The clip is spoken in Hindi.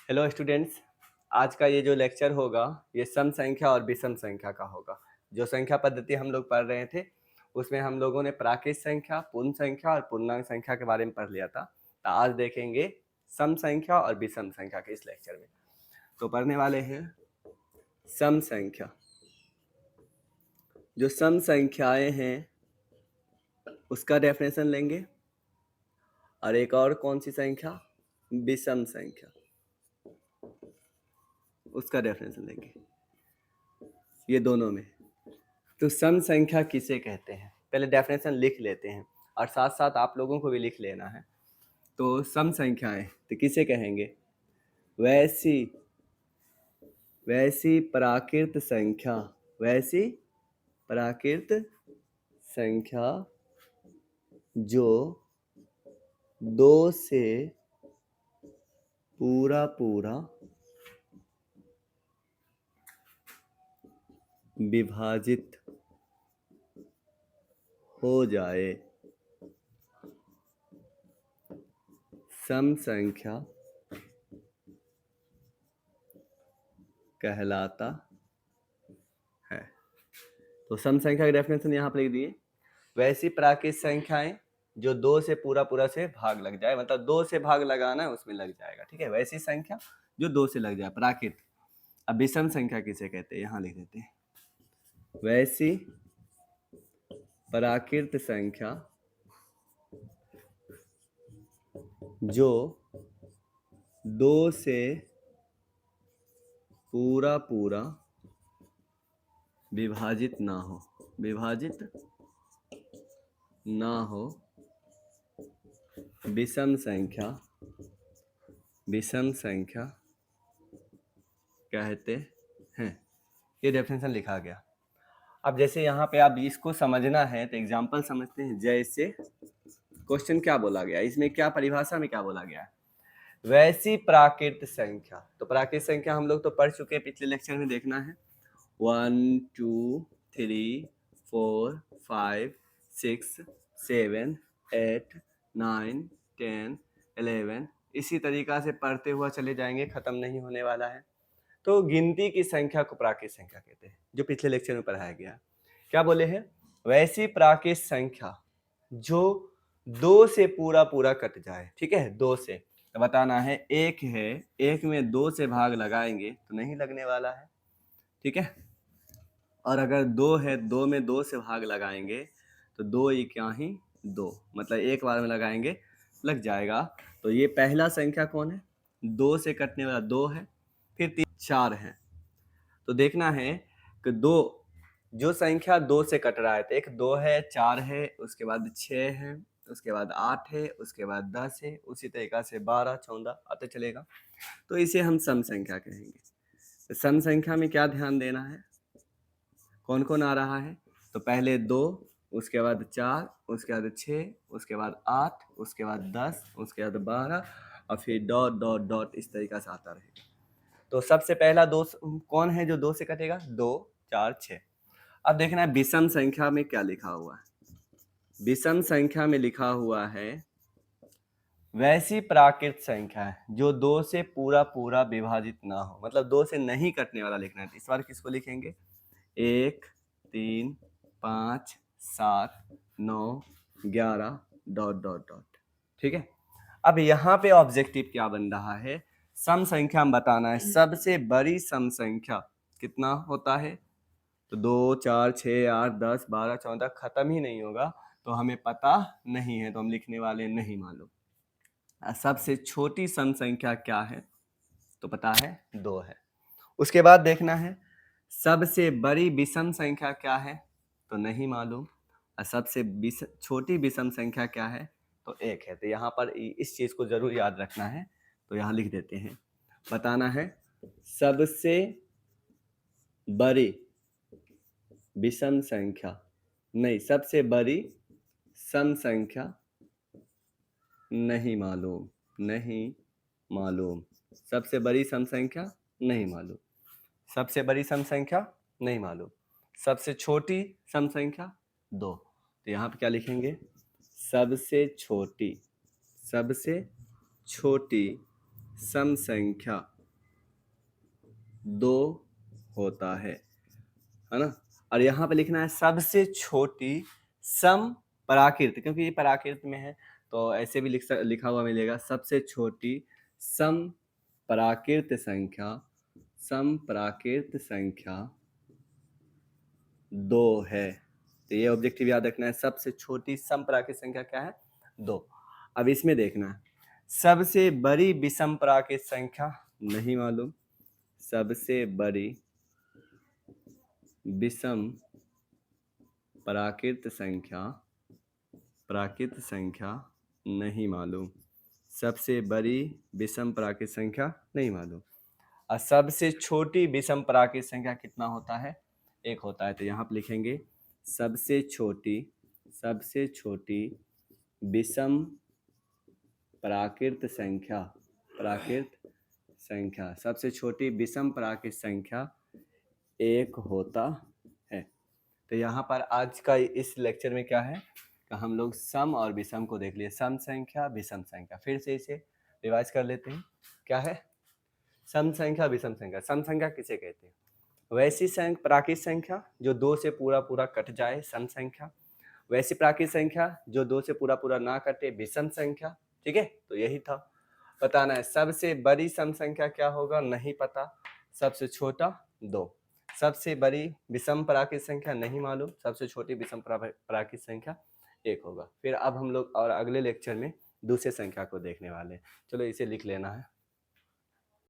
हेलो स्टूडेंट्स, आज का ये जो लेक्चर होगा ये सम संख्या और विषम संख्या का होगा। जो संख्या पद्धति हम लोग पढ़ रहे थे उसमें हम लोगों ने प्राकृत संख्या, पूर्ण संख्या और पूर्णांक संख्या के बारे में पढ़ लिया था। तो आज देखेंगे सम संख्या और विषम संख्या के इस लेक्चर में। तो पढ़ने वाले हैं सम संख्या। जो सम संख्याएं हैं उसका डेफिनेशन लेंगे, और एक और कौन सी संख्या, विषम संख्या, उसका डेफिनेशन लेंगे। ये दोनों में तो सम संख्या किसे कहते हैं, पहले डेफिनेशन लिख लेते हैं और साथ साथ आप लोगों को भी लिख लेना है। तो सम संख्याएं तो किसे कहेंगे, वैसी प्राकृत संख्या, वैसी प्राकृत संख्या जो दो से पूरा विभाजित हो जाए, सम संख्या कहलाता है। तो सम संख्या का डेफिनेशन यहाँ पर लिख दिए, वैसी प्राकृत संख्याएं जो दो से पूरा से भाग लग जाए, मतलब दो से भाग लगाना है उसमें लग जाएगा, ठीक है। वैसी संख्या जो दो से लग जाए, प्राकृत। अब विषम संख्या किसे कहते हैं, यहाँ लिख देते हैं, वैसी प्राकृत संख्या जो दो से पूरा विभाजित ना हो, विषम संख्या कहते हैं। ये डेफिनेशन लिखा गया। अब जैसे यहाँ पे आप इसको समझना है तो एग्जाम्पल समझते हैं। जैसे क्वेश्चन क्या बोला गया, इसमें क्या परिभाषा में क्या बोला गया है, वैसी प्राकृत संख्या। तो प्राकृत संख्या हम लोग तो पढ़ चुके हैं, पिछले लेक्चर में देखना है। 1 2 3 4 5 6 7 8 9 10 11, इसी तरीका से पढ़ते हुआ चले जाएंगे, खत्म नहीं होने वाला है। तो गिनती की संख्या को प्राकृत संख्या कहते हैं, जो पिछले लेक्चर में पढ़ाया गया। क्या बोले हैं, वैसी प्राकृत संख्या जो दो से पूरा कट जाए, ठीक है। दो से तो बताना है, एक है, एक में दो से भाग लगाएंगे तो नहीं लगने वाला है, ठीक है। और अगर दो है, दो में दो से भाग लगाएंगे तो दो ही क्या ही दो, मतलब एक बार में लगाएंगे लग जाएगा। तो ये पहला संख्या कौन है, दो से कटने वाला दो है, फिर 3 4 है। तो देखना है कि दो, जो संख्या दो से कट रहा है, तो एक दो है, चार है, उसके बाद 6 है, उसके बाद 8 है, उसके बाद 10 है, उसी तरीका से 12 14 आते चलेगा। तो इसे हम सम संख्या कहेंगे। तो सम संख्या में क्या ध्यान देना है, कौन कौन आ रहा है, तो पहले 2, उसके बाद 4, उसके बाद 6, उसके बाद 8, उसके बाद 10, उसके बाद 12 और फिर डॉट डॉट डॉट, इस तरीका से आता रहेगा। तो सबसे पहला दो कौन है जो दो से कटेगा, 2 4 6। अब देखना है विषम संख्या में क्या लिखा हुआ है। विषम संख्या में लिखा हुआ है, वैसी प्राकृत संख्या है जो दो से पूरा विभाजित ना हो, मतलब दो से नहीं कटने वाला लिखना है। इस बार किसको लिखेंगे, 1 3 5 7 9 11 डॉट डॉट डॉट, ठीक है। अब यहाँ पे ऑब्जेक्टिव क्या बन रहा है, सम संख्या में बताना है सबसे बड़ी सम संख्या कितना होता है। तो 2 4 6 8 10 12 14 खत्म ही नहीं होगा, तो हमें पता नहीं है, तो हम लिखने वाले नहीं मालूम। सबसे छोटी सम संख्या क्या है, तो पता है 2 है। उसके बाद देखना है सबसे बड़ी विषम संख्या क्या है, तो नहीं मालूम। और सबसे छोटी विषम संख्या क्या है, तो 1 है। तो यहाँ पर इस चीज को जरूर याद रखना है, तो यहाँ लिख देते हैं, बताना है सबसे बड़ी विषम संख्या, नहीं, सबसे बड़ी सम संख्या नहीं मालूम, सबसे बड़ी सम संख्या नहीं मालूम, सबसे बड़ी सम संख्या नहीं मालूम, सबसे छोटी सम संख्या 2। तो यहाँ पे क्या लिखेंगे, सबसे छोटी सम संख्या 2 होता है ना। और यहाँ पे लिखना है सबसे छोटी सम प्राकृत, क्योंकि ये प्राकृत में है तो ऐसे भी लिखा हुआ मिलेगा, सबसे छोटी सम प्राकृत संख्या, सम प्राकृत संख्या 2 है। तो ये ऑब्जेक्टिव याद रखना है, सबसे छोटी सम प्राकृत संख्या क्या है, 2। अब इसमें देखना है सबसे बड़ी विषम प्राकृत संख्या नहीं मालूम, सबसे बड़ी विषम प्राकृत संख्या नहीं मालूम, सबसे बड़ी विषम प्राकृत संख्या नहीं मालूम। और सबसे छोटी विषम प्राकृत संख्या कितना होता है, 1 होता है। तो यहाँ पे लिखेंगे सबसे छोटी विषम प्राकृत संख्या, सबसे छोटी विषम प्राकृत संख्या 1 होता है। तो यहाँ पर आज का इस लेक्चर में क्या है कि हम लोग सम और विषम को देख लिए, सम संख्या विषम संख्या। फिर से इसे रिवाइज कर लेते हैं, क्या है सम संख्या विषम संख्या। सम संख्या किसे कहते हैं, वैसी प्राकृत संख्या जो 2 से पूरा पूरा कट जाए, सम संख्या। वैसी प्राकृत संख्या जो 2 से पूरा पूरा ना कटे, विषम संख्या। ठीक है, तो यही था, बताना है सबसे बड़ी सम संख्या क्या होगा, नहीं पता, सबसे छोटा 2, सबसे बड़ी विषम प्राकृत संख्या नहीं मालूम, सबसे छोटी विषम प्राकृत संख्या 1 होगा। फिर अब हम लोग और अगले लेक्चर में दूसरे संख्या को देखने वाले हैं। चलो इसे लिख लेना है।